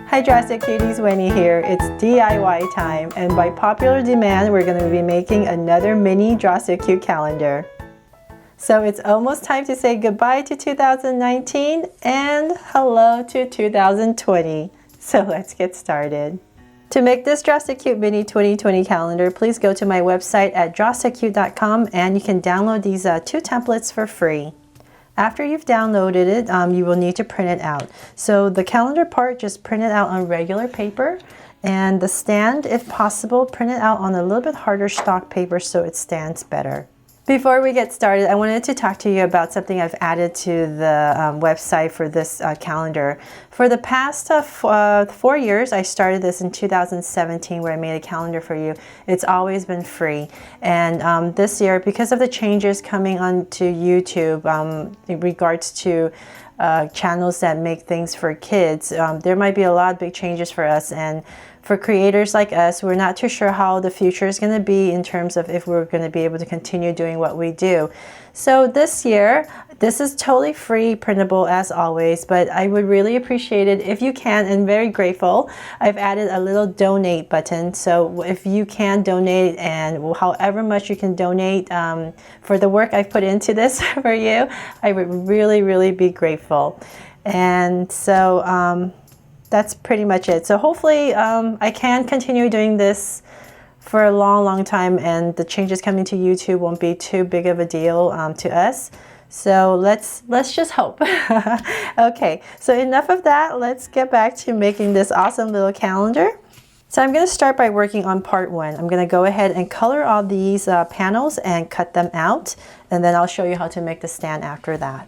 Hi Drastic Cuties, Winnie here. It's DIY time, and by popular demand we're going to be making another mini Drastic Cute calendar. So it's almost time to say goodbye to 2019 and hello to 2020. So let's get started. To make this Drastic Cute Mini 2020 calendar, please go to my website at drasticcute.com and you can download these two templates for free. After you've downloaded it, you will need to print it out. So the calendar part, just print it out on regular paper, and the stand, if possible, print it out on a little bit harder stock paper so it stands better. Before we get started, I wanted to talk to you about something I've added to the website for this calendar. For the past 4 years, I started this in 2017 where I made a calendar for you. It's always been free. And this year, because of the changes coming onto YouTube in regards to channels that make things for kids, there might be a lot of big changes for us. And for creators like us, we're not too sure how the future is going to be in terms of if we're going to be able to continue doing what we do. So this year, this is totally free, printable as always, but I would really appreciate it if you can, and very grateful. I've added a little donate button, so if you can donate, and however much you can donate for the work I've put into this for you, I would really be grateful. And so that's pretty much it. So hopefully I can continue doing this for a long time, and the changes coming to YouTube won't be too big of a deal to us. So let's just hope. Okay, so enough of that. Let's get back to making this awesome little calendar. So I'm going to start by working on part 1. I'm going to go ahead and color all these panels and cut them out, and then I'll show you how to make the stand after that.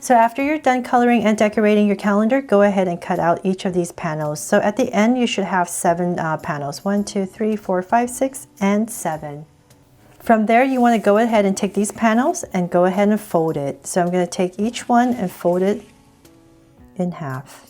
So after you're done coloring and decorating your calendar, go ahead and cut out each of these panels. So at the end, you should have 7 panels. 1, 2, 3, 4, 5, 6, and 7. From there, you want to go ahead and take these panels and go ahead and fold it. So I'm going to take each one and fold it in half.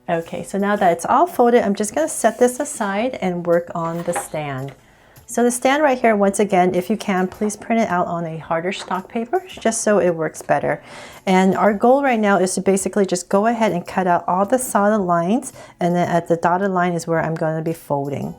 Okay, so now that it's all folded, I'm just going to set this aside and work on the stand. So the stand right here, once again, if you can, please print it out on a harder stock paper, just so it works better. And our goal right now is to basically just go ahead and cut out all the solid lines, and then at the dotted line is where I'm going to be folding.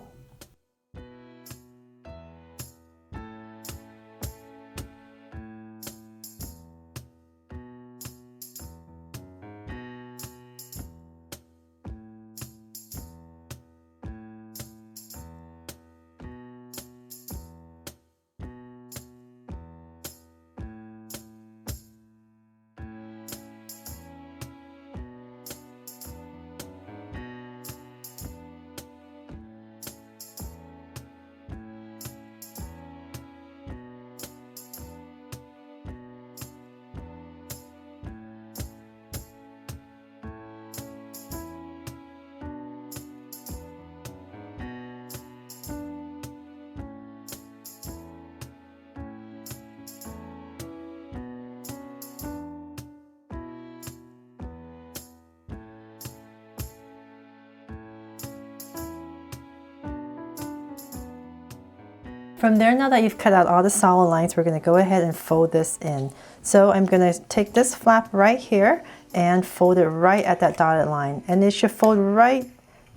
From there, now that you've cut out all the solid lines, we're going to go ahead and fold this in. So I'm going to take this flap right here and fold it right at that dotted line. And it should fold right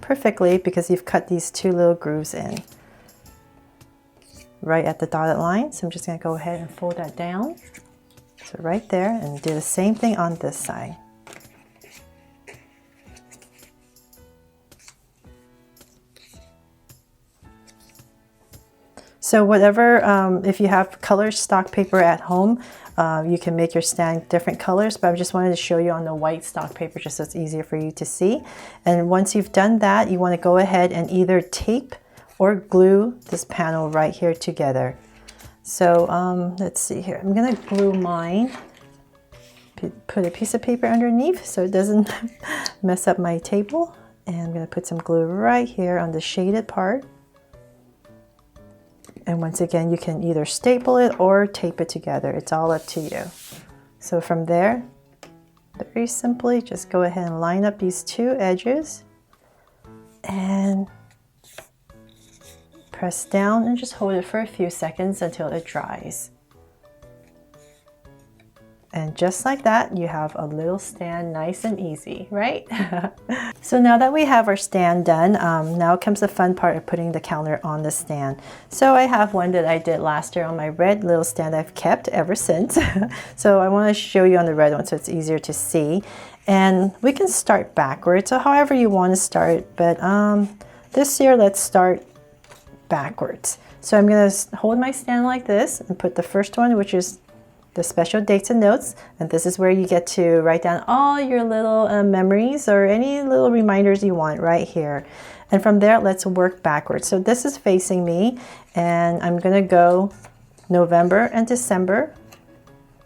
perfectly because you've cut these two little grooves in. Right at the dotted line. So I'm just going to go ahead and fold that down. So right there, and do the same thing on this side. So whatever, if you have colored stock paper at home, you can make your stand different colors, but I just wanted to show you on the white stock paper just so it's easier for you to see. And once you've done that, you want to go ahead and either tape or glue this panel right here together. So let's see here. I'm going to glue mine. Put a piece of paper underneath so it doesn't mess up my table. And I'm going to put some glue right here on the shaded part. And once again, you can either staple it or tape it together. It's all up to you. So from there, very simply, just go ahead and line up these two edges and press down and just hold it for a few seconds until it dries. And just like that, you have a little stand, nice and easy, right? So now that we have our stand done, now comes the fun part of putting the calendar on the stand. So I have one that I did last year on my red little stand I've kept ever since. So I want to show you on the red one so it's easier to see. And we can start backwards, so however you want to start, but this year let's start backwards. So I'm going to hold my stand like this and put the first one, which is the special dates and notes, and this is where you get to write down all your little memories or any little reminders you want right here. And from there, let's work backwards. So this is facing me, and I'm gonna go November and December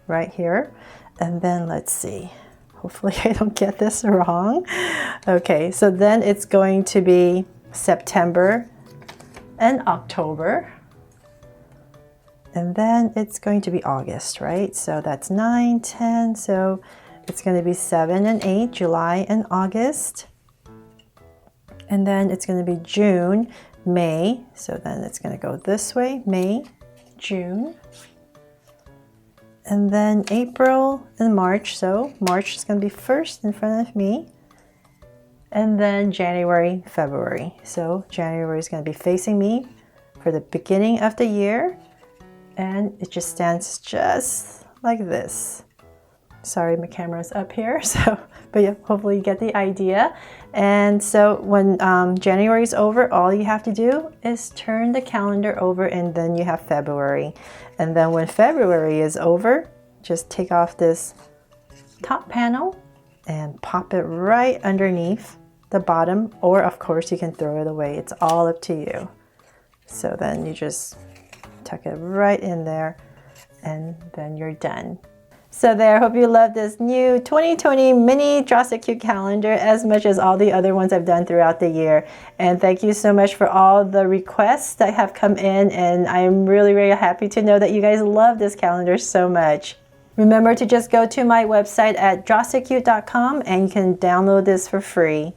right here. And then let's see, hopefully I don't get this wrong. Okay, so then it's going to be September and October. And then it's going to be August, right? So that's 9, 10, so it's going to be 7 and 8, July and August. And then it's going to be June, May, so then it's going to go this way, May, June. And then April and March, so March is going to be first in front of me. And then January, February. So January is going to be facing me for the beginning of the year. And it just stands just like this. Sorry, my camera's up here, so, but yeah, hopefully you get the idea. And so when January is over, all you have to do is turn the calendar over and then you have February. And then when February is over, just take off this top panel and pop it right underneath the bottom, or of course you can throw it away. It's all up to you. So then you just tuck it right in there and then you're done. So there, I hope you love this new 2020 mini Draw So Cute calendar as much as all the other ones I've done throughout the year. And thank you so much for all the requests that have come in, and I'm really, really happy to know that you guys love this calendar so much. Remember to just go to my website at drawsocute.com and you can download this for free.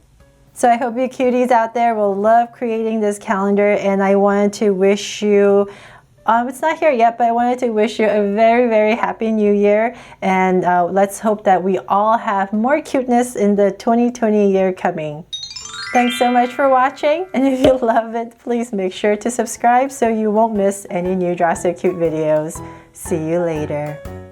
So I hope you cuties out there will love creating this calendar, and I wanted to wish you it's not here yet, but I wanted to wish you a very, very happy new year. And let's hope that we all have more cuteness in the 2020 year coming. Thanks so much for watching. And if you love it, please make sure to subscribe so you won't miss any new Draw So Cute videos. See you later.